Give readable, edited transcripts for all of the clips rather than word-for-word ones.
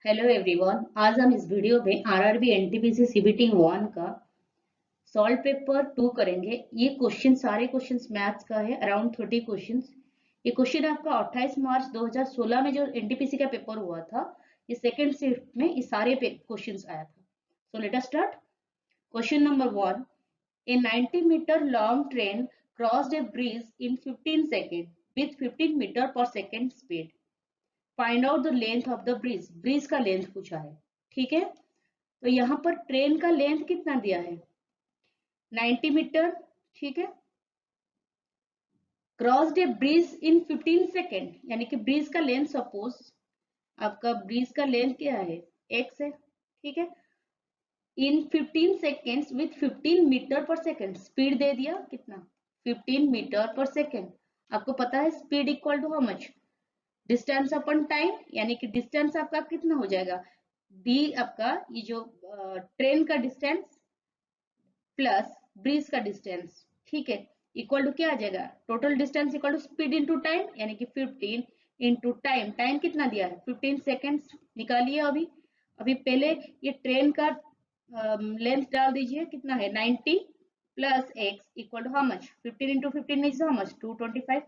Hello everyone. आज हम इस वीडियो में आरआरबी एनटीपीसी सीबीटी 1 का सॉल्व पेपर 2 करेंगे। ये क्वेश्चन सारे क्वेश्चंस मैथ्स का है, अराउंड 30 क्वेश्चंस। ये क्वेश्चन आपका 28 मार्च 2016 में जो एनटीपीसी का पेपर हुआ था, ये सेकंड शिफ्ट में ये सारे क्वेश्चंस आया था। So let us start. Question number 1, a 90-meter long train crossed a bridge in 15 seconds with 15 meter per second speed. Find out the length of the bridge. Bridge का length पूछा है, ठीक है। तो यहाँ पर ट्रेन का लेंथ कितना दिया है, 90 मीटर, ठीक है। Crossed a bridge in 15 second, यानी कि ब्रिज का लेंथ, सपोज आपका ब्रिज का लेंथ क्या है, x है, ठीक है। In 15 seconds with 15 metre per second, speed दे दिया कितना, 15 मीटर पर सेकेंड। आपको पता है speed equal to how much, distance upon time, यानी कि डिस्टेंस आपका कितना हो जाएगा, डी आपका ये जो ट्रेन का डिस्टेंस प्लस ब्रिज का डिस्टेंस, ठीक है, इक्वल टू क्या आ जाएगा, total distance equal to speed into time, यानी कि 15 इनटू टाइम। टाइम कितना दिया है, 15 सेकेंड्स निकालिए। अभी अभी पहले ये ट्रेन का लेंथ डाल दीजिए, कितना है 90 plus x equal to how much, 15 into 15 is how much 225।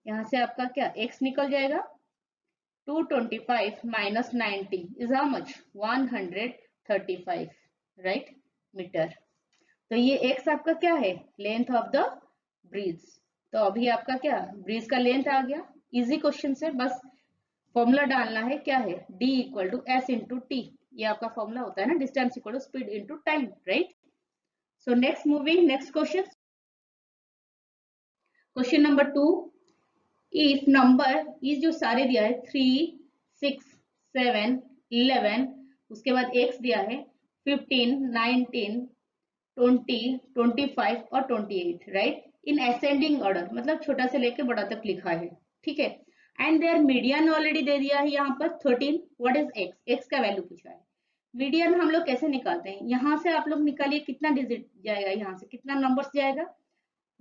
यहाँ से आपका क्या x निकल जाएगा, 225 minus 90 is how much, 135, right, metre. तो ये x आपका क्या है, लेंथ ऑफ द ब्रिज। तो अभी आपका क्या, ब्रिज का लेंथ आ गया। इजी क्वेश्चन से बस फॉर्मूला डालना है, क्या है, d equal to s into t. ये आपका फॉर्मूला होता है ना, distance equal to speed into time, right. So next moving, next question. Question number 2, if number, ये जो सारे दिया है 3, 6, 7, 11, उसके बाद x दिया है 15, 19, 20, 25 और 28, राइट, इन असेंडिंग ऑर्डर, मतलब छोटा से लेके बड़ा तक लिखा है, ठीक है। एंड देयर मीडियन ऑलरेडी दे दिया है यहाँ पर 13। व्हाट इज x, x का वैल्यू पूछा है। मीडियन हम लोग कैसे निकालते हैं, यहाँ से आप लोग निकालिए, कितना डिजिट जाएगा, यहाँ से कितना नंबर्स जाएगा,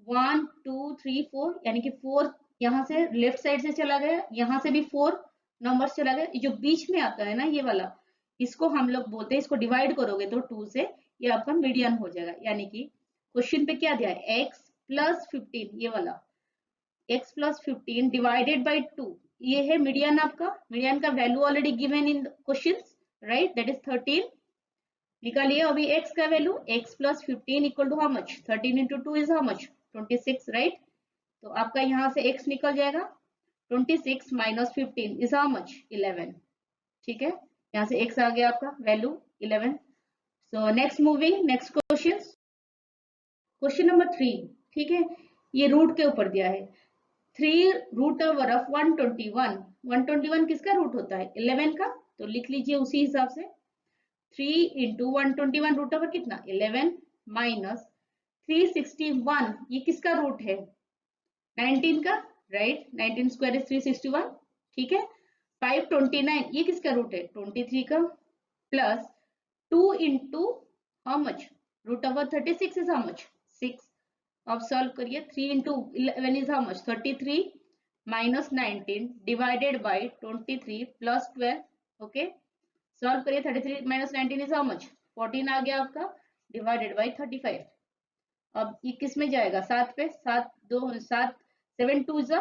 1 2 3 4, यानी कि 4 यहाँ से लेफ्ट साइड से चला गया, यहाँ से भी 4 नंबर चला गया। ये जो बीच में आता है ना ये वाला, इसको हम लोग बोलते हैं, इसको डिवाइड करोगे तो 2 से, ये आपका मीडियन हो जाएगा। यानी कि क्वेश्चन पे क्या दिया है, x प्लस 15, ये वाला x प्लस 15 डिवाइडेड बाई 2, ये है मीडियन आपका। मीडियन का value already given in question, right, that is 13। निकालिए अभी x का value, x plus 15 equal to how much, 13 into 2 is how much, 26, right. तो आपका यहाँ से x निकल जाएगा, 26 माइनस 15 इज हाउ मच, 11, ठीक है। यहाँ से x आ गया आपका वैल्यू 11। सो next moving, next question. Question number 3, ठीक है, ये रूट के ऊपर दिया है, 3 रूट ओवर ऑफ 121। 121 किसका रूट होता है, 11 का, तो लिख लीजिए उसी हिसाब से, 3 इंटू 121 रूट ओवर कितना, 11, माइनस 361, ये किसका रूट है, 19 का, राइट, 19 स्क्वायर इज 361, ठीक है। 529, ये किसका रूट है, 23 का, plus 2 into how much, root over 36 is how much, 6। अब सॉल्व करिए, 3 into 11 is how much, 33, minus 19 divided by 23 plus 12, okay. Solve करिए, 33 माइनस 19 इज हाउ मच, 14 आ गया आपका, डिवाइडेड बाई 35। अब ये किस में जाएगा, 7 पे, 7 2 7, 7 2 जा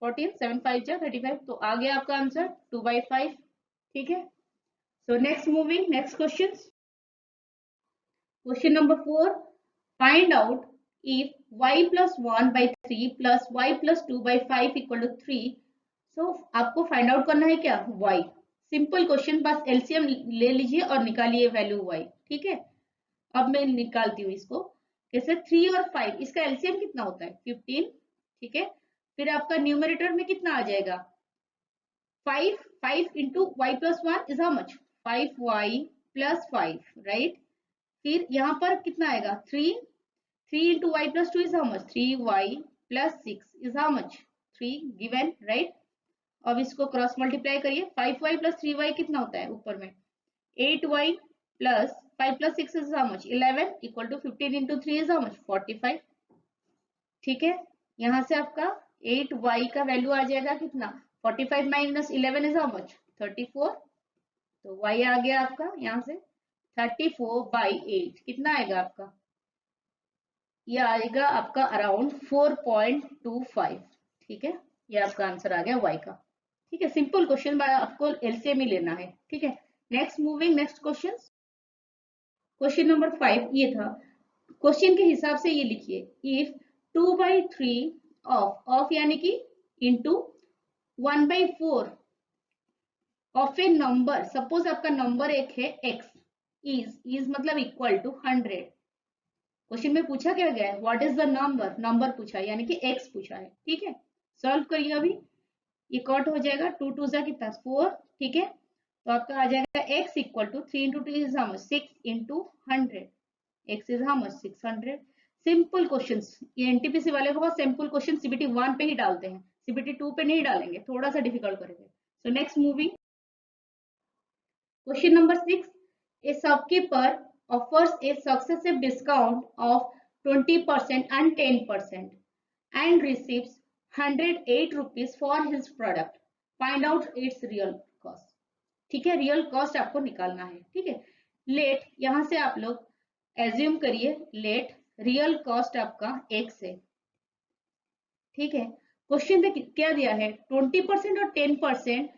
14, 7 5 जा 35, तो आ गया आपका आंसर 2/5, ठीक है। So next moving, next question. Question number 4, find out if y plus 1 by 3 plus y plus 2 by 5 equal to 3। सो आपको फाइंड आउट करना है क्या, y। सिंपल क्वेश्चन, बस एलसीएम ले लीजिए और निकालिए वैल्यू y, ठीक है। अब मैं निकालती हूँ इसको कैसे, 3 और 5, इसका एलसीएम कितना होता है, 15, ठीक है। फिर आपका न्यूमरेटर में कितना आ जाएगा, 5, 5 into y plus 1 is how much, 5y plus 5, right. फिर यहाँ पर कितना आएगा, 3, 3 into y plus 2 is how much, 3y plus 6 is how much, 3 given, right. अब इसको क्रॉस मल्टीप्लाई करिए, 5y प्लस 3y कितना होता है ऊपर में, 8y plus 5 plus 6 is how much, 11 equal to 15 into 3 is how much, 45, ठीक है। यहाँ से आपका 8y का वैल्यू आ जाएगा कितना, 45 माइनस 11 इज हाउ मच, 34। तो y आ गया आपका यहाँ से 34/8 कितना आएगा आपका, ये आएगा आपका अराउंड 4.25। ठीक है, ये आपका आंसर आ गया y का। ठीक है, सिंपल क्वेश्चन, आपको एलसीएम ही लेना है। ठीक है, next moving next question. Question number 5 ये था। क्वेश्चन के हिसाब से ये लिखिए, इफ 2/3 ऑफ यानी कि into 1/4 of A number, suppose आपका नंबर एक है x, इज मतलब इक्वल टू 100। क्वेश्चन में पूछा क्या गया है, what is the number, number पूछा है यानी कि x पूछा है। ठीक है, सॉल्व करिए अभी, ये कट हो जाएगा, 2 2 जा कितना 4। ठीक है, तो आपका आ जाएगा x equal to 3 into 2 is how much 6 into 100, x is how much 600। Simple questions, ये एनटीपीसी वाले बहुत सिंपल क्वेश्चन सीबीटी 1 पे ही डालते हैं, सीबीटी 2 पे नहीं डालेंगे, थोड़ा सा डिफिकल्ट करेंगे। सो next moving question number 6, a shopkeeper offers a successive discount of 20% and 10% and receives 108 rupees for his product. Find out its real cost. ठीक है, रियल कॉस्ट आपको निकालना है। ठीक है, लेट यहां से आप लोग एज्यूम करिए, लेट रियल कॉस्ट आपका x है। ठीक है, क्वेश्चन में क्या दिया है, 20% और 10%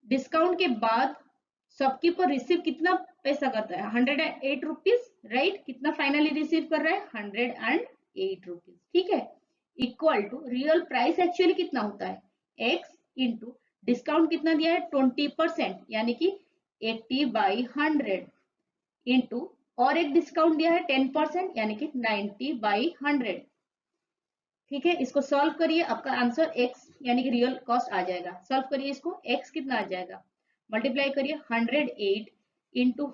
डिस्काउंट के बाद शॉपकीपर रिसीव कितना पैसा करता है, 108 रुपीज, राइट। कितना फाइनली रिसीव कर रहा है, 108 रुपीज। ठीक है, equal to real price actually कितना होता है, x इंटू डिस्काउंट कितना दिया है 20% यानी कि 80/100 इंटू और एक डिस्काउंट दिया है 10% यानी कि 90/100। ठीक है, इसको सॉल्व करिए, आपका आंसर x यानी कि रियल कॉस्ट आ जाएगा। सॉल्व करिए इसको, x कितना आ जाएगा, मल्टीप्लाई करिए 108 into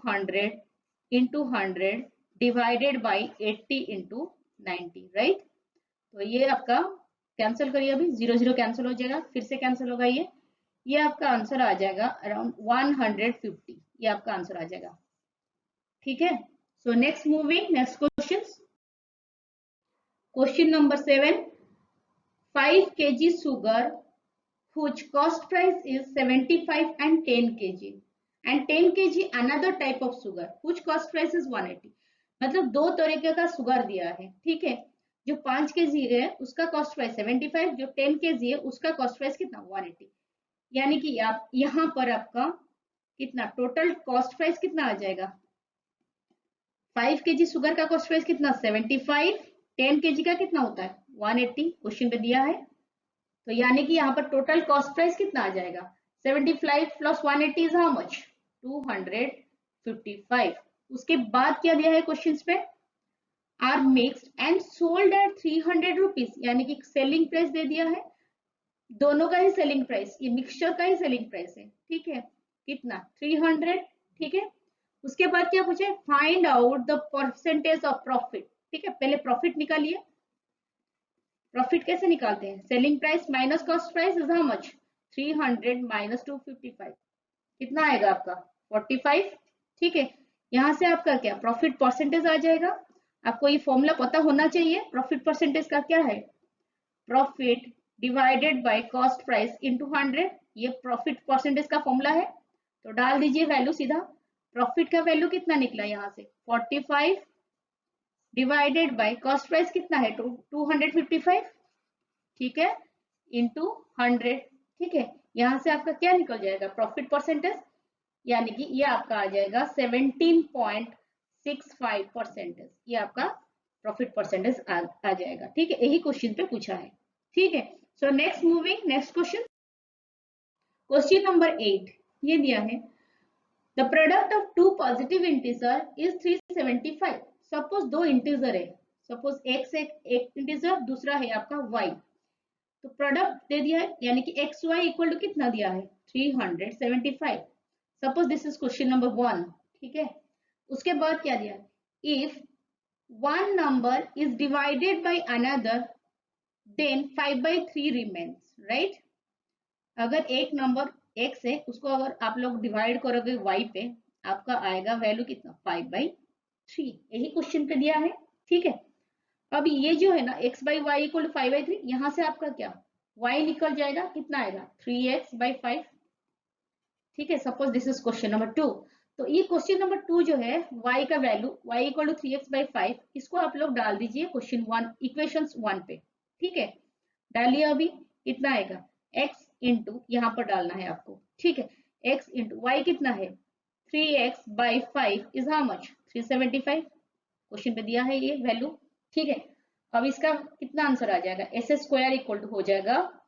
100 divided by 80 into 90, right. तो ये आपका कैंसिल करिए, अभी 0 0 कैंसिल हो जाएगा, फिर से कैंसिल होगा, ये आपका आंसर आ जाएगा अराउंड 150, ये आपका आंसर आ जाएगा। ठीक है, so next moving next question. Question number 7, 5 kg sugar whose cost price is 75 and 10 kg and 10 kg another type of sugar whose cost price is 180। मतलब दो तरीके का सुगर दिया है। ठीक है, जो 5 kg है उसका कॉस्ट प्राइस 75, जो 10 kg है उसका कॉस्ट प्राइस कितना 180। यानी कि आप यहाँ पर आपका कितना टोटल कॉस्ट प्राइस कितना आ जाएगा, 5 kg शुगर का कॉस्ट प्राइस कितना 75, 10 kg का कितना होता है 180, क्वेश्चन पे दिया है। तो यानी कि यहाँ पर टोटल कॉस्ट प्राइस कितना आ जाएगा, 75 प्लस 180 इज हाउ मच 255। उसके बाद क्या दिया है क्वेश्चंस पे, are mixed and sold at 300 rupees, यानी कि सेलिंग प्राइस दे दिया है, दोनों का ही सेलिंग प्राइस, ये मिक्सचर का ही सेलिंग प्राइस है। ठीक है, कितना 300। ठीक है, उसके बाद क्या पूछे, find out the percentage of profit. ठीक है, पहले प्रॉफिट निकालिए। प्रॉफिट कैसे निकालते हैं, selling price minus cost price is how much 300 minus 255, कितना आएगा आपका 45। ठीक है, यहां से आपका क्या प्रॉफिट परसेंटेज आ जाएगा। आपको ये फॉर्मूला पता होना चाहिए, प्रॉफिट परसेंटेज का क्या है, profit divided by cost price into 100, ये प्रॉफिट परसेंटेज का फॉर्मूला है। तो डाल दीजिए वैल्यू सीधा, प्रॉफिट का वैल्यू कितना निकला यहाँ से 45 डिवाइडेड बाय कॉस्ट प्राइस कितना है 255। ठीक है, इंटू 100। ठीक है, यहाँ से आपका क्या निकल जाएगा प्रॉफिट परसेंटेज, यानी कि ये आपका आ जाएगा 17.65%, ये आपका प्रॉफिट परसेंटेज आ जाएगा। ठीक है, यही क्वेश्चन पे पूछा है। ठीक है, so next moving next question. Question number 8 ये दिया है, the product of two positive integer is 375। Suppose दो इंटीजर है, सपोज x एक इंटीजर, दूसरा है आपका y। तो प्रोडक्ट दे दिया है, यानी कि एक्स वाई इक्वल टू कितना दिया है 375। Suppose this is question number 1। ठीक है, उसके बाद क्या दिया है, if one number is divided by another then 5/3 remains, right. अगर एक नंबर x है उसको अगर आप लोग डिवाइड करोगे y पे, आपका आएगा वैल्यू कितना 5/3, यही क्वेश्चन पे दिया है। ठीक है, अब ये जो है ना x/y इक्वल टू 5/3, यहाँ से आपका क्या y निकल जाएगा, कितना आएगा 3x/5। ठीक है, suppose this is question number 2। तो ये क्वेश्चन नंबर 2 जो है, y का value y equal to 3x/5, इसको आप लोग डाल दीजिए क्वेश्चन 1 इक्वेशन 1 पे। ठीक है, डालिए। अभी कितना आएगा, x इंटू यहाँ पर डालना है आपको। ठीक है, x इंटू वाई कितना है, 3x/5 is how much, 375। Question पे दिया है ये वैल्यू। ठीक है, अब इसका कितना आंसर आ जाएगा, s² इक्वल टू हो जाएगा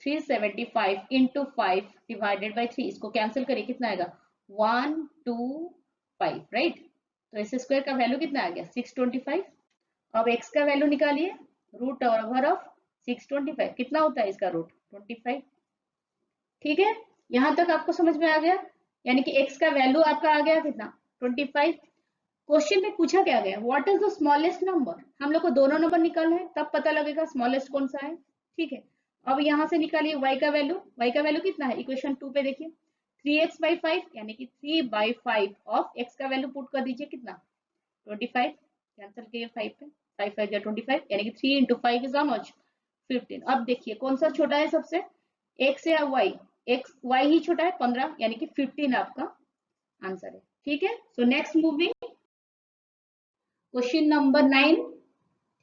375 इंटू 5 डिवाइडेड बाई 3। इसको कैंसिल करिए, कितना आएगा 125, राइट। तो s² का वैल्यू कितना आ गया 625। अब x का वैल्यू निकालिए, रूट ओवर ऑफ 625 कितना होता है इसका रूट 25। ठीक है, यहां तक आपको समझ में आ गया, यानी कि x का वैल्यू आपका आ गया कितना 25। क्वेश्चन में पूछा क्या गया, what is the smallest number. हम लोग को दोनों नंबर निकालना है, तब पता लगेगा स्मॉलेस्ट कौन सा है। ठीक है, अब यहां से निकालिए y का वैल्यू कितना है, इक्वेशन 2 पे देखिए 3x/5 यानी कि 3/5 ऑफ x का वैल्यू पुट कर दीजिए, कितना 25। कैंसिल किए 5 पे, 5 5 या 25 यानी कि 3 इंटू 5 इज हाउ मच 15। अब देखिए कौन सा छोटा है सबसे, x या y, y ही छोटा है 15 यानी कि 15 आपका आंसर है। ठीक है, so next moving question number 9।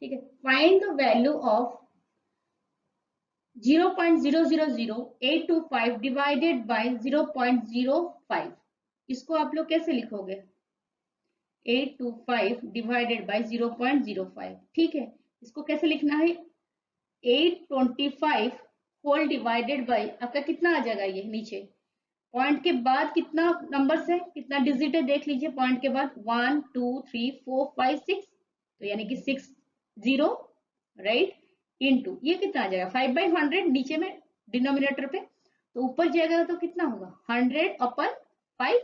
ठीक है, find the value of 0.000825 divided by 0.05। इसको आप लोग कैसे लिखोगे, 825 डिवाइडेड बाय 0.05। ठीक है, इसको कैसे लिखना है, 825 होल डिवाइडेड बाय आपका कितना आ जाएगा, ये नीचे पॉइंट के बाद कितना नंबर है, कितना डिजिट है देख लीजिए, पॉइंट के बाद 1 2 3 4 5 6, तो यानी कि 6 0, राइट, इनटू ये कितना आ जाएगा 5/100 नीचे में डिनोमिनेटर पे, तो ऊपर जाएगा तो कितना होगा 100/5।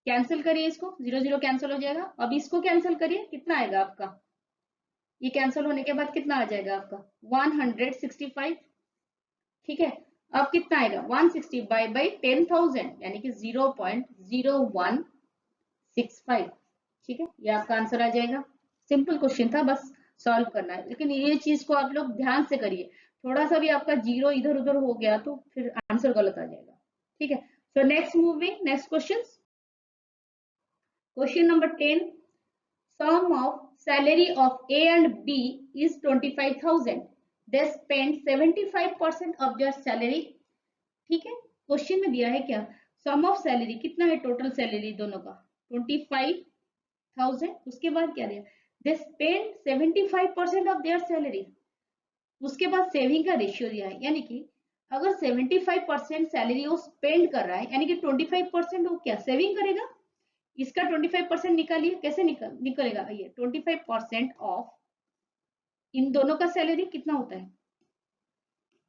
कैंसिल करिए इसको, 0 0 कैंसिल हो जाएगा। अब इसको कैंसिल करिए, कितना आएगा आपका, ये कैंसिल होने के बाद कितना आ जाएगा आपका 165। ठीक है, अब कितना आएगा 160 बाई 10,000 यानी कि 0.0165। ठीक है, ये आपका आंसर आ जाएगा। सिंपल क्वेश्चन था, बस सॉल्व करना है, लेकिन ये चीज को आप लोग ध्यान से करिए, थोड़ा सा भी आपका जीरो इधर उधर हो गया तो फिर आंसर गलत आ जाएगा। ठीक है, so next moving next question, question number 10। Sum of salary of A and B is 25,000. They spend 75% of their salary. ठीक है, क्वेश्चन में दिया है क्या, सम ऑफ सैलरी कितना है, टोटल सैलरी दोनों का 25,000। उसके बाद क्या दिया, they spend 75% of their salary. उसके बाद सेविंग का रेशियो दिया है, यानी कि अगर 75% सैलरी वो स्पेंड कर रहा है, यानी कि 25% वो क्या सेविंग करेगा। इसका 25% निकालिए, कैसे निकलेगा ये 25% ऑफ इन दोनों का सैलरी कितना होता है,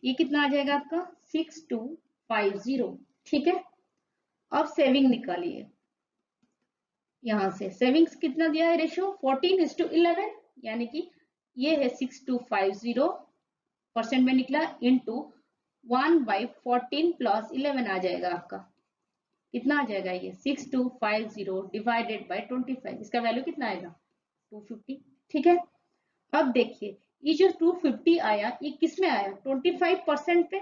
ये कितना आ जाएगा आपका 6250। ठीक है, अब सेविंग निकालिए, यहां से सेविंग्स कितना दिया है रेशियो 14:11, यानी कि ये है 6250% में निकला, इनटू 1/14 प्लस 11 आ जाएगा आपका, कितना आ जाएगा ये 6250 डिवाइडेड बाय 25। इसका वैल्यू कितना आएगा 250। ठीक है, अब देखिए ये जो 250 आया, ये किस में आया 25% पे,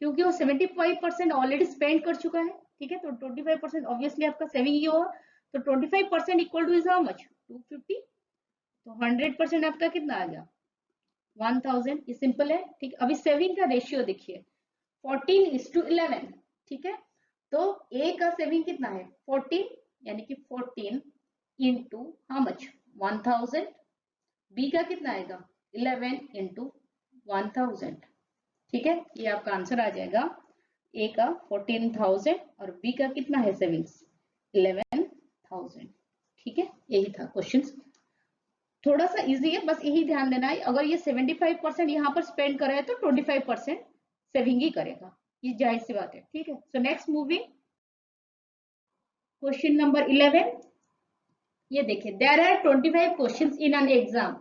क्योंकि वो 75% ऑलरेडी स्पेंड कर चुका है। ठीक है, तो 25% ऑब्वियसली आपका सेविंग ही होगा, तो 25% equal two is how much 250। तो 100% आपका कितना आ गया 1000। ये सिंपल है। ठीक, अभी सेविंग का रेशियो देखिए 14:11। ठीक है, तो ए का सेविंग कितना है 14, यानी कि 14 इंटू हाउ मच 1000। बी का कितना आएगा 11 इंटू 1000। ठीक है, ये आपका आंसर आ जाएगा, ए का 14,000 और बी का कितना है सेविंग्स 11,000। ठीक है, यही था क्वेश्चन, थोड़ा सा इजी है, बस यही ध्यान देना है, अगर ये 75% यहाँ पर स्पेंड कर रहा है तो 25% सेविंग ही करेगा, ये जाहिर सी बात है। ठीक है, so next moving question number 11। ये देखिए, there are 25 questions in an exam,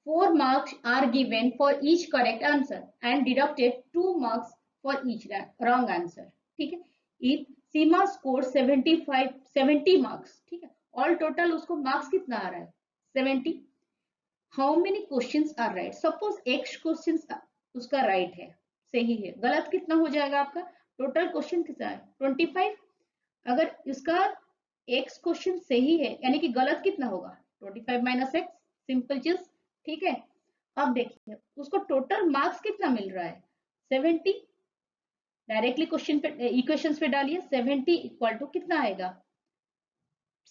4 marks are given for each correct answer and deducted 2 marks for each wrong answer. ठीक है, if सीमा स्कोर 70 marks, ठीक है, ऑल टोटल उसको marks कितना आ रहा है 70। How many questions are right, suppose x questions उसका right है, सही है, गलत कितना हो जाएगा आपका, टोटल क्वेश्चन कितना है 25, अगर इसका x क्वेश्चन सही है यानी कि गलत कितना होगा 25 माइनस एक्स, सिंपल चीज। ठीक है, अब देखिए उसको टोटल मार्क्स कितना मिल रहा है 70। डायरेक्टली क्वेश्चन पे इक्वेशंस पे डालिए 70 इक्वल टू कितना आएगा,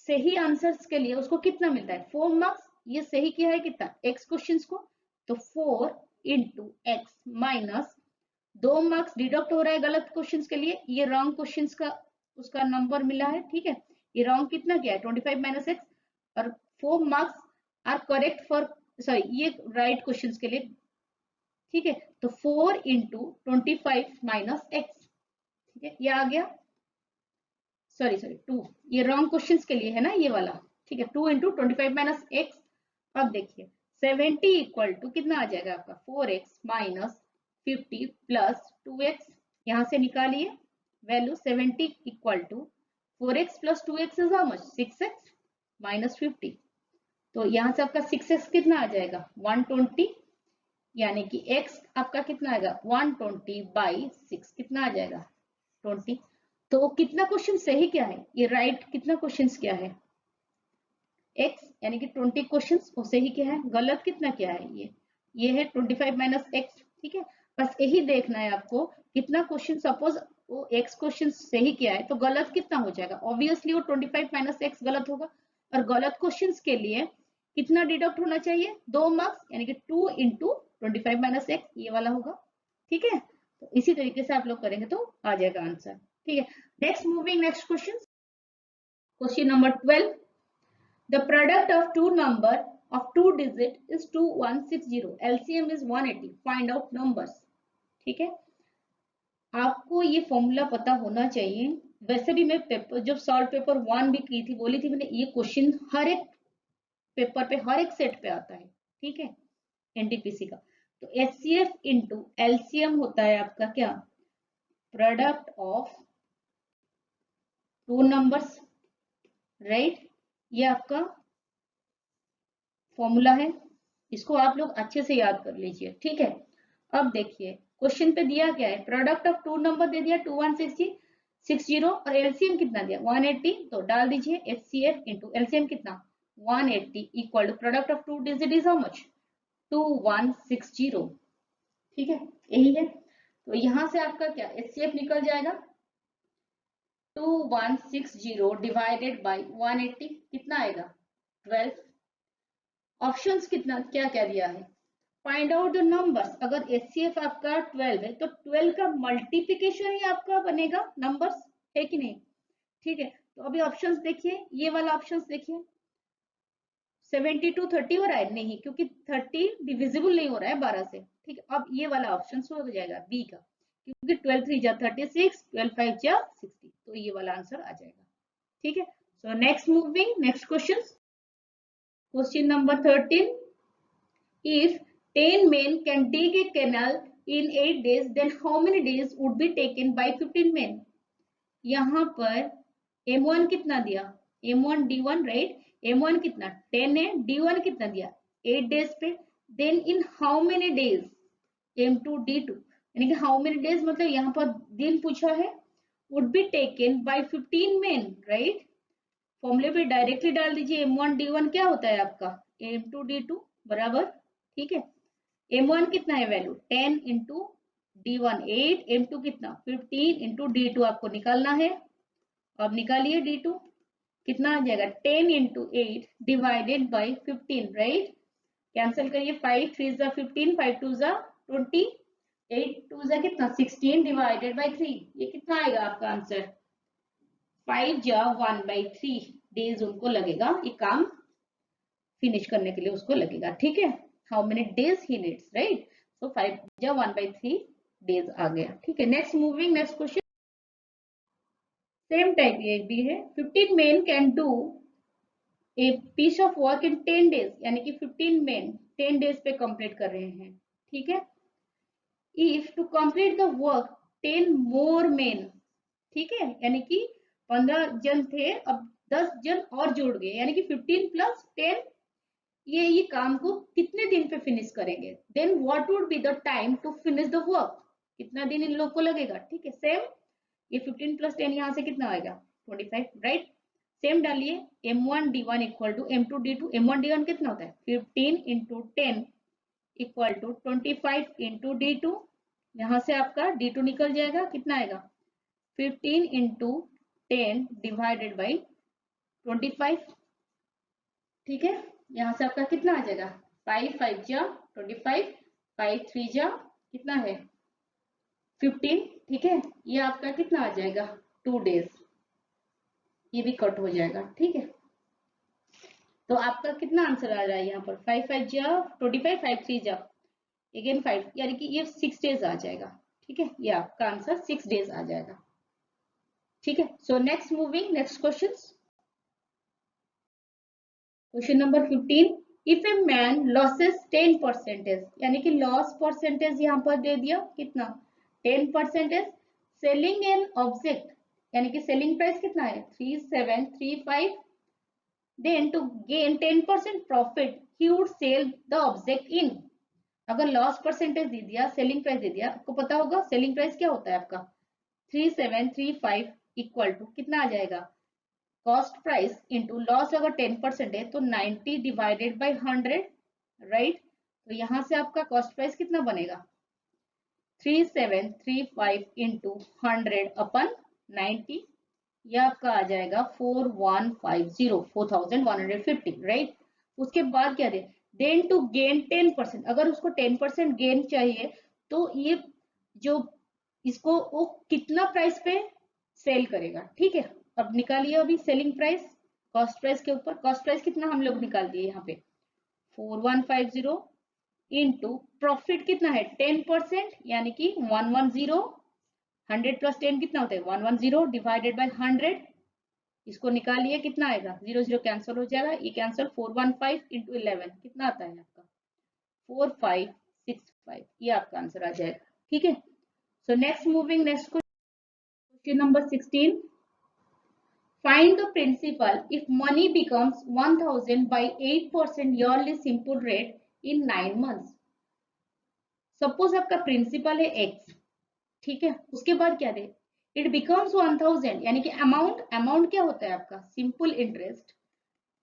सही आंसर्स के लिए उसको कितना मिलता है 4 मार्क्स। ये सही किया है कितना x क्वेश्चंस को, तो 4 into x minus 2 marks deduct हो रहा है गलत क्वेश्चंस के लिए, ये रॉन्ग क्वेश्चंस का उसका नंबर मिला है। ठीक है, ये रॉन्ग कितना क्या है 25 माइनस एक्स, और 4 marks are correct for sorry ये राइट क्वेश्चंस के लिए। ठीक है, तो 4 इंटू 25 माइनस एक्स, ठीक है ये आ गया, सॉरी 2, ये रॉन्ग क्वेश्चंस के लिए है ना ये वाला। ठीक है, 2 इंटू 25 माइनस एक्स। अब देखिए 70 इक्वल टू कितना आ जाएगा आपका 4x माइनस 50 प्लस 2x, यहाँ से निकालिए value 70 equal to 4x plus 2x is how much 6x minus 50, तो यहाँ से आपका 6x कितना आ जाएगा 120, यानी कि x आपका कितना आएगा 120 बाई 6 कितना आ जाएगा 20। तो कितना क्वेश्चन सही क्या है, ये राइट कितना क्वेश्चन क्या है x, यानी कि 20 क्वेश्चन वो सही क्या है, गलत कितना क्या है ये है 25 माइनस एक्स। ठीक है, बस यही देखना है आपको कितना क्वेश्चन, सपोज वो x क्वेश्चन सही किया है तो गलत कितना हो जाएगा, ऑब्वियसली वो 25 माइनस एक्स गलत होगा। और गलत क्वेश्चन के लिए कितना डिडक्ट होना चाहिए 2 मार्क्स, यानी कि 2 इंटू 25 माइनस एक्स, ये वाला होगा। ठीक है, तो इसी तरीके से आप लोग करेंगे तो आ जाएगा आंसर। ठीक है, next moving next question, question number 12, the product of two number of 2 digit is 2160, LCM is 180, find out numbers। ठीक है, आपको ये फॉर्मूला पता होना चाहिए। वैसे भी मैं पेपर जब सॉल्व पेपर 1 भी की थी, बोली थी मैंने, ये क्वेश्चन हर एक पेपर पे हर एक सेट पे आता है। ठीक है, एनटीपीसी का। तो एचसीएफ इंटू एलसीएम होता है आपका क्या, product of two numbers, right, ये आपका फॉर्मूला है, इसको आप लोग अच्छे से याद कर लीजिए। ठीक है, अब देखिए क्वेश्चन पे दिया क्या है, प्रोडक्ट ऑफ टू नंबर दे दिया 2160 और एलसीएम कितना दिया 180, तो डाल दीजिए एचसीएफ इंटू एलसीएम कितना 180 equal to product of two digit is how much 2160। ठीक है, यही है, तो यहां से आपका क्या एचसीएफ निकल जाएगा 2160 डिवाइडेड बाई 180 कितना आएगा 12। ऑप्शंस कितना क्या क्या दिया है, फाइंड आउट द नंबर्स। अगर एचसीएफ आपका 12 है तो 12 का मल्टीप्लिकेशन ही आपका बनेगा नंबर्स, है कि नहीं। ठीक है, तो अभी ऑप्शंस देखिए, ये वाला ऑप्शंस देखिए 72 30 हो रहा है नहीं, क्योंकि 30 डिविजिबल नहीं हो रहा है 12 से। ठीक है, अब ये वाला ऑप्शन हो जाएगा बी का, क्योंकि 12 3 जा 36, 12 5 जा 60, तो ये वाला आंसर आ जाएगा। ठीक है, so next moving next question, question number 13, if 10 men can dig a canal in 8 days, then how many days would be taken by 15 men? यहाँ पर M1 कितना दिया, M1 D1 राइट, M1 कितना 10 है, D1 कितना दिया 8 डेज पे, then in how many days M2 D2, यानी कि हाउ मेनी डेज मतलब यहाँ पर दिन पूछा है, would be taken by 15 main, right. फॉर्मूले पे डायरेक्टली डाल दीजिए, M1 D1 क्या होता है आपका M2 D2 बराबर। ठीक है, M1 कितना है वैल्यू 10 इंटू D1 8, M2 कितना 15 इंटू D2 आपको निकालना है। अब निकालिए D2 कितना आ जाएगा 10 into 8 divided by 15, right. Cancel करिए 5 3 जा 15, 5 2 जा 20, 8 2 जा कितना 16 डिवाइडेड बाई 3, ये कितना आएगा आपका आंसर 5 जा 1/3 डेज उनको लगेगा ये काम फिनिश करने के लिए, उसको लगेगा। ठीक है, how many days he needs, right, so 5 जा 1/3 डेज आ गया। ठीक है, next moving next question, same type ये भी है, 15 men can do a piece of work in 10 days, यानी कि 15 men 10 डेज पे कंप्लीट कर रहे हैं। ठीक है, if two complete the work 10 more men, ठीक है, यानी कि 15 जन थे, अब 10 जन और जुड़ गए, यानी कि 15 प्लस 10 ये काम को कितने दिन पे फिनिश करेंगे, then what would be the time to finish the work, कितना दिन इन लोग को लगेगा। ठीक है, सेम ये 15 प्लस 10 यहाँ से कितना आएगा 25, राइट। सेम डालिए m1 d1 equal to m2 d2। m1 d1 कितना होता है 15 into 10 equal to 25 into d2। यहाँ से आपका d2 निकल जाएगा, कितना आएगा 15 इंटू 10 डिवाइडेड बाई 25। ठीक है, यहाँ से आपका कितना आ जाएगा 5 5 जा 25, 5 3 जा कितना है 15। ठीक है, ये आपका कितना आ जाएगा 2 डेज, ये भी कट हो जाएगा। ठीक है, तो आपका कितना आंसर आ रहा है यहाँ पर 5 5 जा 25, 5 3 जा अगेन 5, यानी कि ये 6 डेज आ जाएगा। ठीक है, ये आपका आंसर 6 डेज आ जाएगा। ठीक है, so next moving next questions. Question number 15, if a man losses 10%, यानी कि लॉस परसेंटेज यहाँ पर दे दिया कितना 10%, सेलिंग एन ऑब्जेक्ट यानी कि सेलिंग प्राइस कितना है 3735, then to gain 10% profit he would sell the object in. अगर लॉस परसेंटेज दे दिया सेलिंग प्राइस दे दिया, आपको पता होगा सेलिंग प्राइस क्या होता है आपका 3735 इक्वल टू कितना आ जाएगा कॉस्ट प्राइस इंटू लॉस। अगर 10% है तो 90 डिवाइडेड बाई 100, राइट। तो यहाँ से आपका कॉस्ट प्राइस कितना बनेगा 3735 इंटू 100 अपन 90, यह आपका आ जाएगा 4150 4150, राइट। उसके बाद क्या दे देन टू गेन 10%, अगर उसको 10% गेन चाहिए तो ये जो इसको वो कितना प्राइस पे सेल करेगा। ठीक है, अब निकालिए अभी सेलिंग प्राइस कॉस्ट प्राइस के ऊपर, कॉस्ट प्राइस कितना हम लोग निकाल दिए यहाँ पे 4150 इंटू प्रॉफिट कितना है 10% यानी कि 110, 100 प्लस 10 कितना होता है 110 डिवाइडेड बाय 100, इसको निकालिए कितना आएगा 0 0 कैंसिल हो जाएगा, ये कैंसिल 415 इंटू 11 कितना आता है आपका 4565, ये आपका आंसर आ जाएगा। ठीक है, so next moving next question number 16, find the principal if money becomes 1000 by 8% yearly simple rate in 9 months। Suppose आपका प्रिंसिपल है x, ठीक है, उसके बाद क्या दे इट बिकम्स 1000, यानी कि अमाउंट क्या होता है आपका simple interest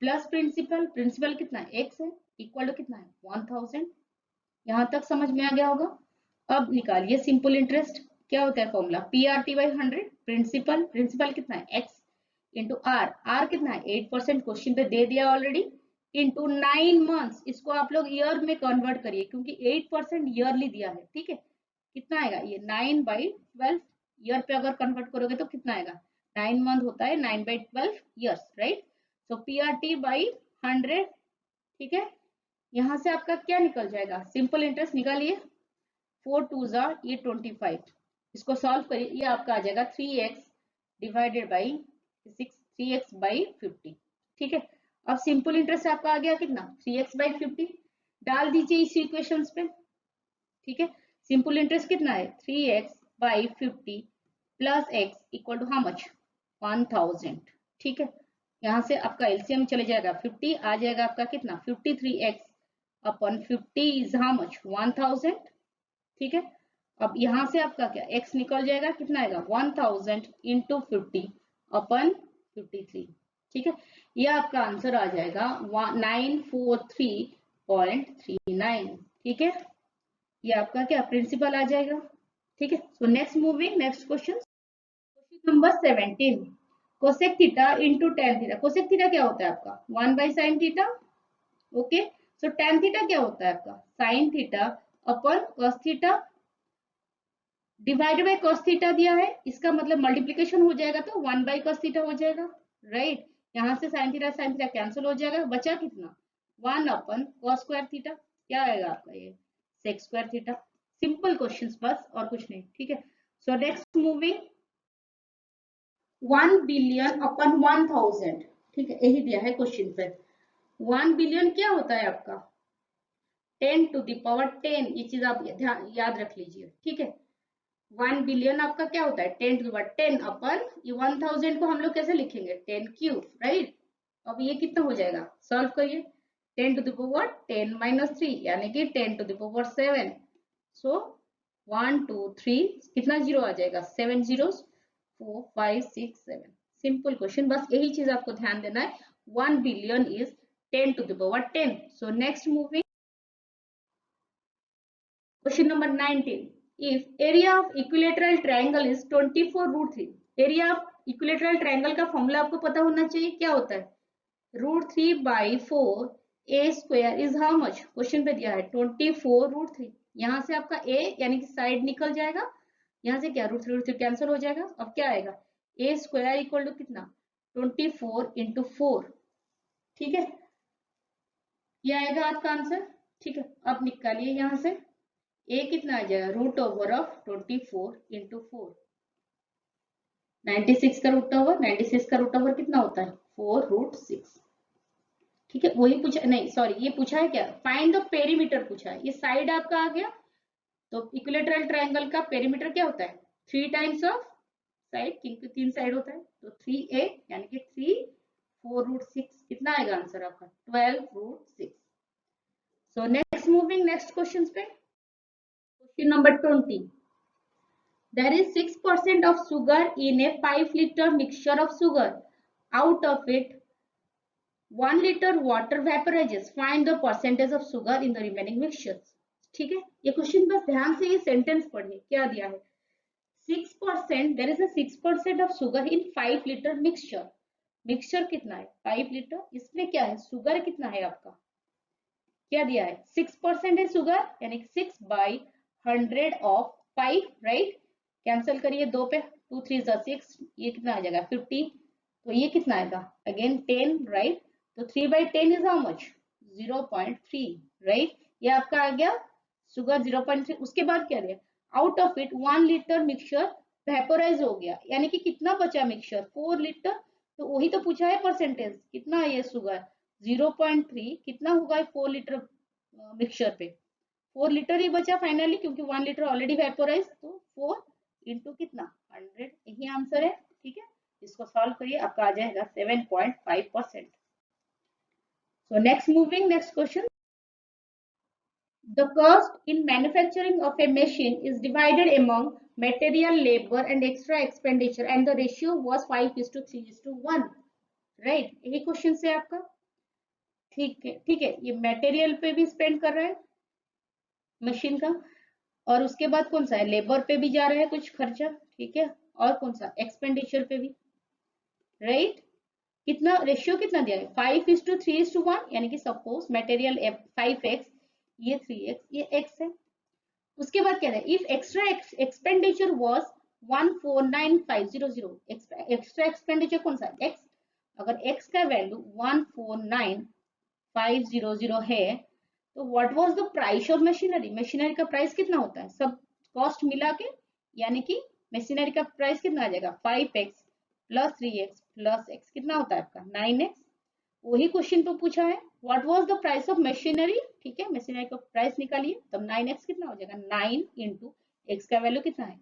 plus principal, principal कितना है x है इक्वल टू कितना है 1000। यहां तक समझ में आ गया होगा। अब निकालिए सिंपल इंटरेस्ट, क्या होता है फॉर्मूला PRT बाई 100, प्रिंसिपल कितना है x इंटू आर कितना है 8%, क्वेश्चन पे दे दिया ऑलरेडी, इंटू 9 मंथ्स, इसको आप लोग ईयर में कन्वर्ट करिए क्योंकि 8% ईयरली दिया है। ठीक है, कितना आएगा ये 9/12, ईयर पे अगर कन्वर्ट करोगे तो कितना आएगा 9 मंथ होता है 9/12 years, right. So PRT by 100। ठीक है, यहाँ से आपका क्या निकल जाएगा सिंपल इंटरेस्ट निकालिए 4 2 ये 25, इसको सॉल्व करिए, ये आपका आ जाएगा 3x divided by 3x by 50। ठीक है, अब सिंपल इंटरेस्ट आपका आ गया कितना 3x बाई 50, डाल दीजिए इस इक्वेशंस पे। ठीक है, सिंपल इंटरेस्ट कितना है 3x by 50 plus x equal to how much 1000। ठीक है, यहाँ से आपका एलसीएम चले जाएगा 50, आ जाएगा आपका कितना 53x upon 50 is how much 1000। ठीक है, अब यहाँ से आपका क्या x निकल जाएगा, कितना आएगा 1000 इंटू 50 अपन 53। ठीक है, ये आपका आंसर आ जाएगा 943.39। ठीक है, ये आपका क्या प्रिंसिपल आ जाएगा। ठीक है, so next moving next question, question number 17, cosec theta into tan theta. Cosec theta क्या होता है आपका 1/sin थीटा, ओके। सो टेन थीटा क्या होता है आपका sine theta upon cos theta divided by cos theta दिया है, इसका मतलब मल्टीप्लीकेशन हो जाएगा तो 1/cos थीटा हो जाएगा, राइट। यहाँ से साइन थीटा कैंसिल हो जाएगा, बचा कितना 1/cos स्क्वायर थीटा, क्या आएगा आपका ये sec square theta. Simple questions बस और कुछ नहीं। ठीक है, सो नेक्स्ट मूविंग 1 बिलियन अपन 1000। ठीक है, यही दिया है क्वेश्चन पे। 1 बिलियन क्या होता है आपका 10 टू द पावर 10, ये चीज आप याद रख लीजिए। ठीक है, 1 बिलियन आपका क्या होता है 10 टू द पावर 10 अपन ये 1000 को हम लोग कैसे लिखेंगे 10 क्यूब, राइट। अब ये कितना हो जाएगा सॉल्व करिए 10 टू द पावर 10 - 3 यानी कि 10 टू द पावर 7। सो 1 2 3 कितना जीरो आ जाएगा 7 zeros 4 5 6 7, सिंपल क्वेश्चन, बस यही चीज आपको ध्यान देना है. 1 billion is 10 to the power 10. So next moving, question number 19. If area of equilateral triangle is 24 root 3. Area of equilateral triangle का फॉर्मूला आपको पता होना चाहिए. क्या होता है? √3/4 a square is how much? Question पे दिया है 24 √3. यहाँ से आपका a यानी कि साइड निकल जाएगा, यहाँ से क्या √3 कैंसिल हो जाएगा. अब क्या आएगा? a स्क्वायर इक्वल टू कितना? 24 into 4. ठीक है, ये आएगा आपका आंसर. ठीक है, अब निकालिए यहाँ से a कितना आ जाएगा? √24 into 4. 96 का √, 96 का √, कितना होता है? 4√6. ठीक है, वही पूछा नहीं, सॉरी, ये पूछा है क्या? फाइंड द पेरीमीटर पूछा है. ये साइड आपका आ गया, तो इक्विलेटरल ट्रायंगल का पेरीमीटर क्या होता है? 3 टाइम्स ऑफ साइड, क्योंकि 3 साइड होता है, तो 3a यानी कि 3 4√6. कितना आएगा आंसर आपका? 12√6. So next moving next question पे. Question number 20. There is 6% of sugar in a 5-liter mixture of sugar. Out of it, 1 liter water vaporizes. Find the percentage of sugar in the remaining mixtures. ठीक है, ये question बस ध्यान से ये sentence पढ़िए. क्या दिया है? 6%, there is a 6% of sugar in 5-liter mixture. Mixture कितना है? 5 लीटर. इसमें क्या है? शुगर कितना है आपका? क्या दिया है? 6% है शुगर, यानी कि 6/100 ऑफ 5, राइट. कैंसिल करिए 2 पे, 2 3 6, ये कितना आ जाएगा? 50. तो ये कितना आएगा? Again 10, right. तो 3/10 इज हाउ मच? 0.3, राइट. ये आपका आ गया शुगर 0.3. उसके बाद क्या दिया? Out of it 1 litre mixture vaporise हो गया, यानी कि कितना बचा मिक्सचर? 4 लीटर. तो वही तो पूछा है परसेंटेज. कितना है ये शुगर? 0.3. कितना होगा 4 लीटर मिक्सचर पे? 4 लीटर ही बचा फाइनली, क्योंकि 1 लीटर ऑलरेडी वेपोराइज. तो 4 इंटू कितना? 100. यही आंसर है. ठीक है, इसको सॉल्व करिए, आपका आ जाएगा 7.5%. सो next moving next question. The cost in manufacturing of a machine is divided among material, labor and extra expenditure, and the ratio was 5:3:1. Right, यही क्वेश्चन से आपका. ठीक है, ठीक है, ये मटेरियल पे भी स्पेंड कर रहा है मशीन का, और उसके बाद कौन सा है? लेबर पे भी जा रहा है कुछ खर्चा. ठीक है, और कौन सा? एक्सपेंडिचर पे भी, राइट. कितना रेशियो कितना दिया है? 5:3:1, यानी कि सपोज मटेरियल 5x, ये 3x, ये x है. उसके बाद क्या है? If extra expenditure was 149500. Extra expenditure कौन सा? x. अगर x का वैल्यू 149500 है, तो what was the price of machinery? Machinery का प्राइस कितना होता है सब कॉस्ट मिला के? यानी कि मशीनरी का प्राइस कितना आ जाएगा? 5x plus 3x plus x, कितना होता है आपका? 9x. वही क्वेश्चन पे पूछा है what was the price of machinery. ठीक है, मशीनरी का प्राइस निकालिए, तब 9x कितना हो जाएगा? 9 इंटू x का वैल्यू कितना है?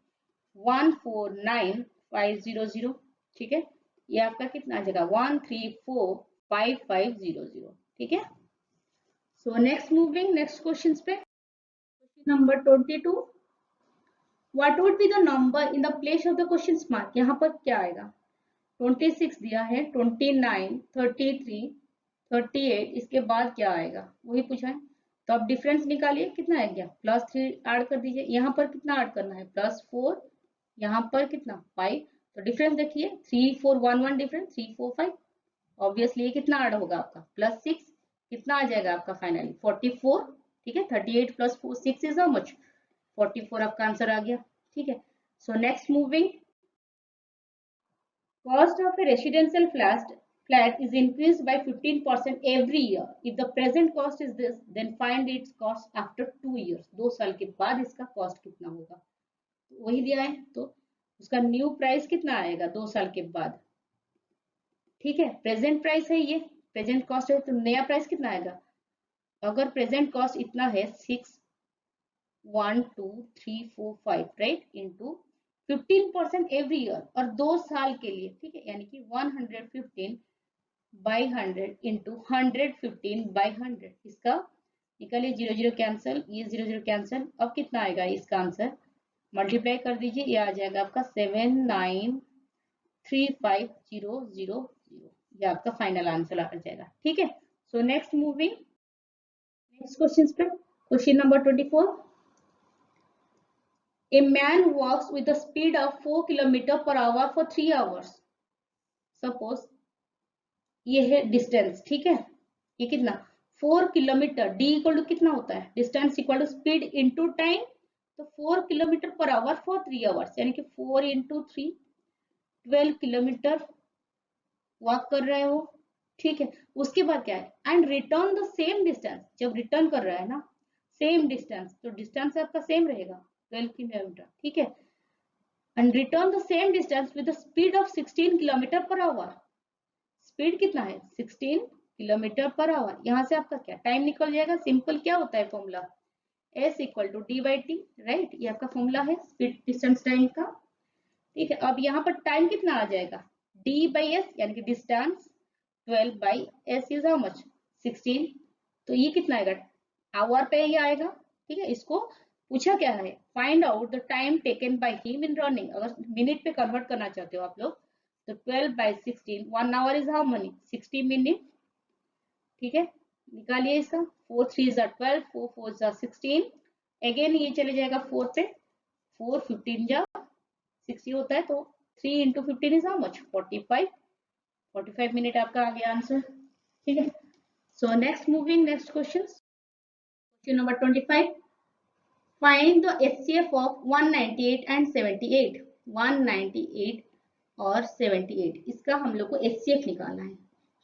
149500. ठीक है, ये आपका कितना आ जाएगा? 1345500. ठीक है. So next moving next question पे. Question number 22. What would be the number in the place of the question mark? यहाँ पर क्या आएगा? 26 दिया है, 29, 33, 38, इसके बाद क्या आएगा? वही पूछा है. तो आप डिफरेंस निकालिए, कितना है? क्या +3 ऐड कर दीजिए. यहाँ पर कितना ऐड करना है? +4. यहाँ पर कितना? 5. तो डिफरेंस देखिए, 3 4 1 1 डिफरेंस, 3 4 5. ऑब्वियसली ये कितना ऐड होगा आपका? +6. कितना आ जाएगा आपका फाइनली? 44. ठीक है, 38 + 6 इज हाउ मच? 44 आपका आंसर आ गया. ठीक है. So next moving. Cost of a residential flat is increased by 15% every year. If the present cost is this, then find its cost after 2 years. 2 साल के बाद इसका कॉस्ट कितना होगा? तो वही दिया है, तो उसका न्यू प्राइस कितना आएगा 2 साल के बाद? ठीक है, प्रेजेंट प्राइस है, ये प्रेजेंट कॉस्ट है, तो नया प्राइस कितना आएगा? अगर प्रेजेंट कॉस्ट इतना है 6 1 2 3 4 5, राइट, इंटू 15% एवरी ईयर, और 2 साल के लिए. ठीक है, यानी कि 115/100 इंटू 115/100. इसका निकालिए, 0 0 कैंसिल, ये 0 0 कैंसिल. अब कितना आएगा इसका आंसर? मल्टीप्लाई कर दीजिए, ये आ जाएगा आपका 79 35,000, ये आपका फाइनल आंसर आ जाएगा। ठीक है, so next moving next question पे, question number 24। A man walks with a speed of 4 km per hour for 3 hours. Suppose ये है डिस्टेंस, ठीक है, ये कितना 4 किलोमीटर, डी इक्वल टू कितना होता है, distance equal to speed into time, तो 4 kilometre per hour for 3 hours, यानी कि 4 इंटू 3 12 किलोमीटर वॉक कर रहे हो। ठीक है, उसके बाद क्या है, and return the same distance, जब रिटर्न कर रहा है ना सेम डिस्टेंस, तो डिस्टेंस आपका सेम रहेगा 12 किलोमीटर। ठीक है, and return the same distance with the speed of 16 kilometre per hour, speed कितना है 16 किलोमीटर पर आवर। यहाँ से आपका क्या टाइम निकल जाएगा, सिंपल क्या होता है formula, s equal to d by t, right, ये आपका फॉर्मूला है स्पीड डिस्टेंस टाइम का। ठीक है, अब यहाँ पर टाइम कितना आ जाएगा, d बाई एस, यानी कि distance 12 by S is how much 16, तो ये कितना आएगा आवर पे ही आएगा। ठीक है, इसको पूछा क्या है, find out the time taken by him in running, अगर मिनट पे कन्वर्ट करना चाहते हो आप लोग तो 12 by 16, 1 our is how many 60 minute. ठीक है, निकालिए इसका, 4 3 जा 12, 4 4 जा 16, अगेन ये चले जाएगा 4 पे, 4 15 जा 60 होता है, तो 3 into 15 is how much 45 minute आपका आ गया आंसर। ठीक है, so next moving next question, question number 25। Find the HCF of 198 and 78, 198 और 78, इसका हम लोग को एचसीएफ निकालना है।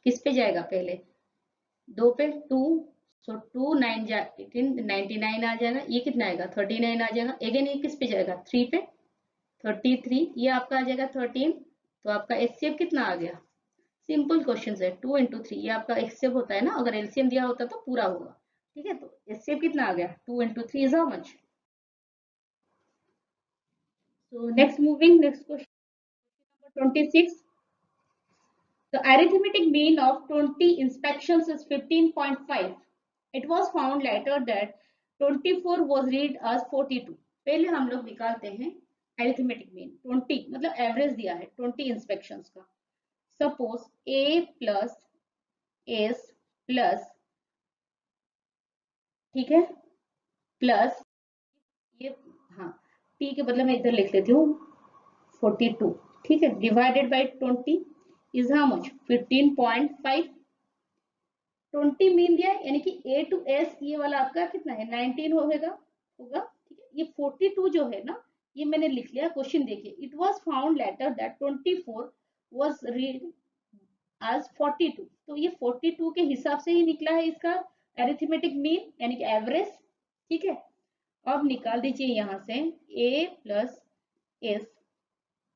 किस पे जाएगा, पहले 2 पे 2, सो 2 9 जा 18, 99 आ जाएगा, ये कितना आएगा 39 आ जाएगा, अगेन ये किस पे जाएगा 3 पे 33, ये आपका आ जाएगा 13, तो आपका एचसीएफ कितना आ गया, सिंपल क्वेश्चन है 2 इंटू 3, ये आपका एचसीएफ होता है ना, अगर एलसीएम दिया होता तो पूरा होगा। ठीक है, तो एचसीएफ कितना आ गया 2 into 3 is how much. So next moving next question number 26. The arithmetic mean of 20 inspections is 15.5. It was found later that 24 was read as 42. पहले हम लोग निकालते हैं arithmetic mean, 20 मतलब एवरेज दिया है 20 इंस्पेक्शंस का। Suppose a plus s plus, ठीक है, प्लस ये, हाँ t के बदले मैं इधर लिख लेती हूँ 42, ठीक है, divided by 20 is how much 15.5। 20 mean दिया है, यानी कि a टू s ये वाला आपका कितना है 19 होगा। ठीक है, ये 42 जो है ना, ये मैंने लिख लिया, क्वेश्चन देखिए, it was found later that 24 was read as 42, तो ये 42 के हिसाब से ही निकला है इसका अरिथमेटिक मीन, यानी कि एवरेज। ठीक है, अब निकाल दीजिए यहाँ से a प्लस s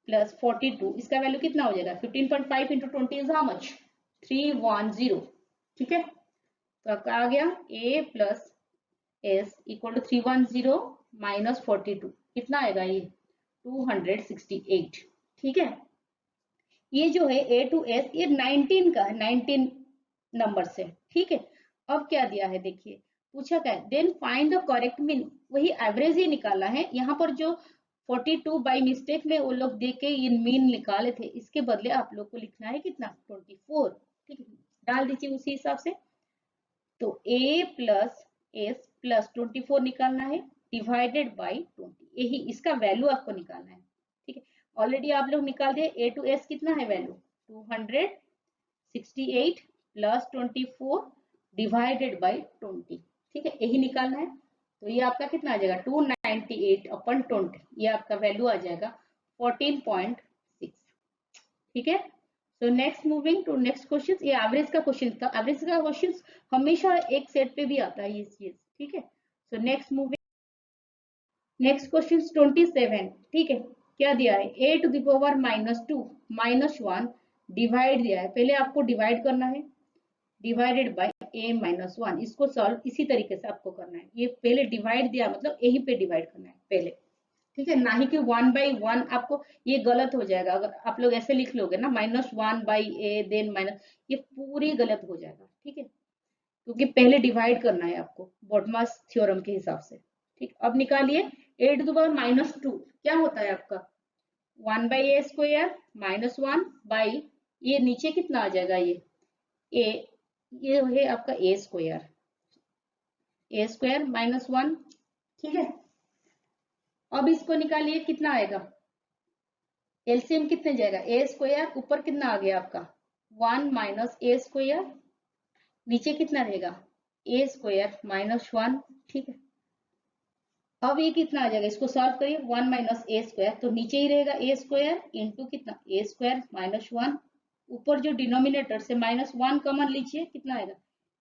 प्लस 42, इसका वैल्यू कितना हो जाएगा 15.5 इंटू 20 इज हाउ मच 310। ठीक है, तो आपका आ गया a plus s equal to 310 minus 42, कितना आएगा ये 268। ठीक है, ये जो है a टू s ये 19 का है, 19 नंबर से। ठीक है, अब क्या दिया है देखिए, पूछा क्या है, then find the correct mean, वही एवरेज ही निकाला है। यहाँ पर जो 42 बाई मिस्टेक में वो लोग देख के ये मीन निकाले थे, इसके बदले आप लोग को लिखना है कितना 24। ठीक है, डाल दीजिए उसी हिसाब से, तो a प्लस एस प्लस 24 निकालना है डिवाइडेड बाई 20, यही इसका वैल्यू आपको निकालना है। ठीक है, ऑलरेडी आप लोग निकाल दिए, a टू s कितना है वैल्यू 268 प्लस 24 डिवाइडेड बाई 20। ठीक है, यही निकालना है, तो ये आपका कितना आ जाएगा 298 अपन 20, ये आपका वैल्यू आ जाएगा 14.6। ठीक है, तो next moving to next question, ये एवरेज का क्वेश्चन था, एवरेज का क्वेश्चन हमेशा एक सेट पे भी आता है ये चीज। ठीक है, so next moving next question 27। ठीक है, क्या दिया है a to the power -2 -1 divide दिया है, पहले आपको डिवाइड करना है डिवाइडेड बाय a -1, इसको सॉल्व इसी तरीके से आपको करना है, ये पहले डिवाइड दिया मतलब यहीं पे डिवाइड करना है पहले। ठीक है, ना ही कि 1 बाई 1, आपको ये गलत हो जाएगा अगर आप लोग ऐसे लिख लोगे ना -1 बाई a देन माइनस, ये पूरी गलत हो जाएगा। ठीक है, क्योंकि पहले डिवाइड करना है आपको बॉडमास थ्योरम के हिसाब से। ठीक, अब निकालिए a टू द पावर -2 क्या होता है आपका 1 by a square minus 1 by, ये नीचे कितना आ जाएगा, ए, ये है आपका ए स्क्वायर माइनस 1। ठीक है, अब इसको निकालिए, कितना आएगा, एलसीएम कितने जाएगा, ए स्क्वायर ऊपर कितना आ गया आपका 1 माइनस ए स्क्वायर, नीचे कितना रहेगा ए स्क्वायर माइनस 1। ठीक है, अब ये कितना आ जाएगा, इसको सॉल्व करिए, 1 माइनस ए स्क्वायर, तो नीचे ही रहेगा ए स्क्वायर इंटू कितना ए स्क्वायर माइनस 1, ऊपर जो डिनोमिनेटर से माइनस 1 कॉमन लीजिए, कितना आएगा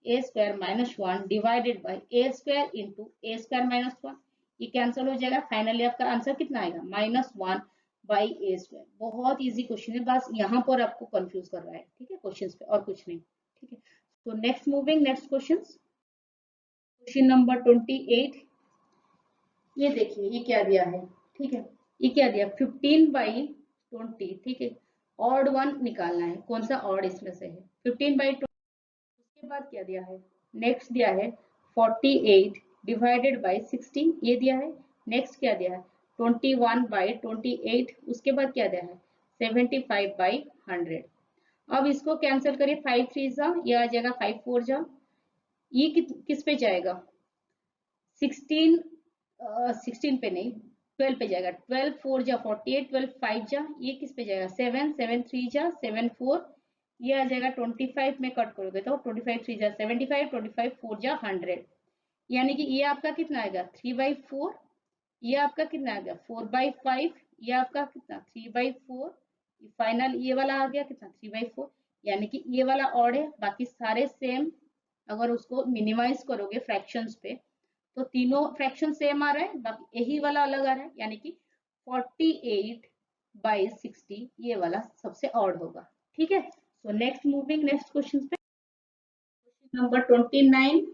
a square minus 1 divided by a square into a square minus 1, ये कैंसिल हो जाएगा, फाइनली आपका आंसर कितना आएगा माइनस 1 बाई ए स्क्वायर। बहुत इजी क्वेश्चन है, बस यहाँ पर आपको कंफ्यूज कर रहा है, ठीक है, क्वेश्चन पे और कुछ नहीं। ठीक है, तो next moving next question, question number 28। ये देखिए ये क्या दिया है, ठीक है, ये क्या दिया 15 बाई 20। ठीक है, ऑड वन निकालना है, कौन सा ऑड इसमें से है, 15 बाई 20। उसके बाद क्या दिया है, नेक्स्ट दिया है 48 डिवाइडेड बाई 16, ये दिया है। नेक्स्ट क्या दिया है 21 बाई 28, उसके बाद क्या दिया है 75 बाई 100। अब इसको कैंसिल करिए, 5 3 जा, ये आ जाएगा 5 4 जा, ये किस पे जाएगा 16, 16 पे नहीं 12 पे जाएगा, 12 4 जा 48, 12 5 जा, ये किस पे जाएगा 7 7 3 जा 7 4, ये आ जाएगा 25 में कट करोगे तो 25 3 जा 75, 25 4 जा 100, यानी कि ये आपका कितना आएगा 3/4, ये आपका कितना आ गया 4/5, ये आपका कितना 3/4, फाइनल ये वाला आ गया कितना 3/4, यानी कि ये वाला ऑड है, बाकी सारे सेम। अगर उसको मिनिमाइज करोगे फ्रैक्शंस पे तो तीनों फ्रैक्शन सेम आ रहा है, बाकी यही वाला अलग आ रहा है, यानी कि 48 बाई 60 ये वाला सबसे ऑड होगा। ठीक है, so next moving next question पे, question number 29।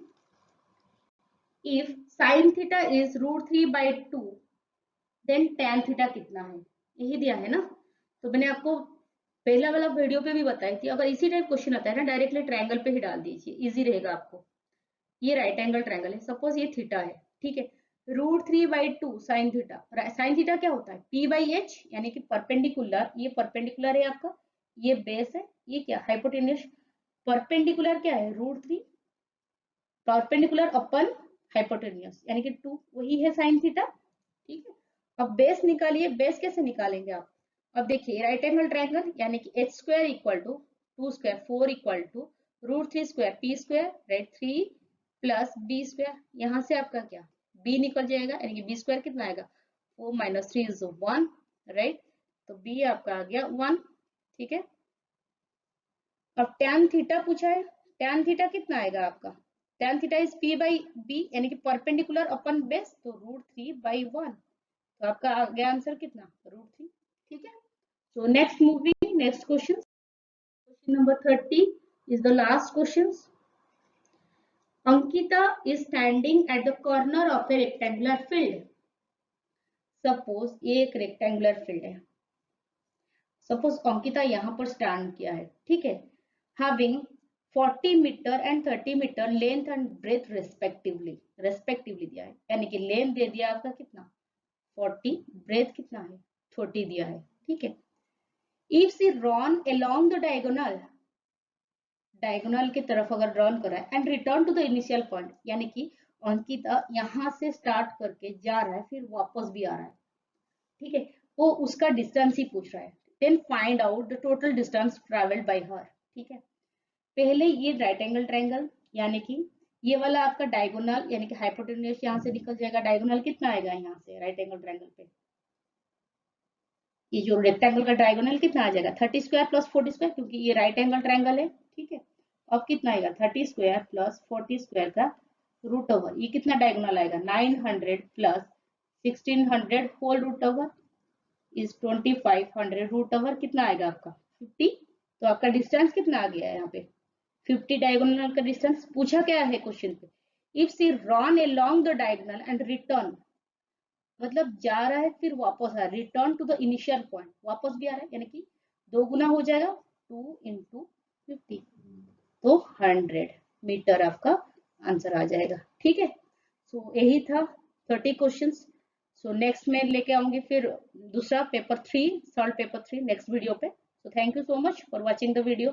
If sine theta is √3/2 then tan theta कितना है, यही दिया है ना। तो मैंने आपको पहला वाला वीडियो पे भी बताई थी, अगर इसी टाइप क्वेश्चन आता है ना डायरेक्टली ट्रायंगल पे ही डाल दीजिए, इजी रहेगा आपको। ये राइट एंगल ट्रायंगल है, सपोज ये थीटा है, ठीक है, √3/2 साइन थीटा, साइन थीटा क्या होता है p/h, यानी कि परपेंडिकुलर, ये परपेंडिकुलर है आपका, ये बेस है, ये क्या हाइपोटेन्यूस, परपेंडिकुलर क्या है √3, परपेंडिकुलर अपन हाइपोटेन्यूस, यानी कि 2 वही है साइन थीटा। ठीक है, अब बेस निकालिए, बेस कैसे निकालेंगे आप, अब देखिए राइट एंगल ट्रायंगल, यानी कि h square equal to 2 square 4 equal to √3 square p square, right, 3 plus b square, यहाँ से आपका क्या b निकल जाएगा, यानी कि b स्क्वायर कितना आएगा 4 माइनस 3 इज 1, राइट, तो b आपका आ गया 1। ठीक है, अब tan थीटा पूछा है, tan थीटा कितना आएगा आपका, tan थीटा इज p/b, यानी कि परपेंडिकुलर अपन बेस, तो √3/1, तो आपका आ गया आंसर कितना √3। ठीक है, so next moving next question, question number 30 is the last question. Ankita is standing at the corner of a rectangular field. Suppose ये एक rectangular field है, suppose अंकिता यहाँ पर स्टैंड किया है, ठीक है, having 40 metre and 30 metre length and breadth respectively दिया है, यानी कि लेंथ दे दिया आपका कितना 40, ब्रेथ कितना है 30 दिया है। ठीक है, if she run along the diagonal की तरफ अगर रन कर रहा है and return to the initial point, यानी कि अंकिता यहाँ से स्टार्ट करके जा रहा है फिर वापस भी आ रहा है, ठीक है, वो उसका डिस्टेंस ही पूछ रहा है, then find out the total distance travelled by her. ठीक है, पहले ये राइट एंगल ट्रायंगल, यानी कि ये वाला आपका डायगोनल, यानी कि हाइपोटेन्यूस यहाँ से निकल जाएगा, डायगोनल कितना आएगा यहाँ से राइट एंगल ट्रायंगल पे, ये जो रेक्टेंगल का डायगोनल कितना आ जाएगा 30 स्क्वायर प्लस 40 स्क्वायर, क्योंकि ये राइट एंगल ट्रायंगल है। ठीक है, अब कितना आएगा 30 स्क्वायर प्लस 40 स्क्वायर का रूट ओवर, ये कितना डायगोनल आएगा 900 plus 1600 whole root over is 2500 root over, कितना आएगा आपका 50। तो आपका डिस्टेंस कितना आ गया है यहाँ पे 50, डायगोनल का डिस्टेंस पूछा क्या है क्वेश्चन पे, if she run along the diagonal and return, मतलब जा रहा है फिर वापस आ रहा है, return to the initial point, वापस भी आ रहा है, यानी कि 2 गुना हो जाएगा 2 × 50, तो 100 मीटर आपका आंसर आ जाएगा। ठीक है, सो यही था 30 क्वेश्चंस। सो नेक्स्ट में लेके आऊंगी फिर दूसरा paper 3, solve paper 3 next video पे। So thank you so much for watching the video.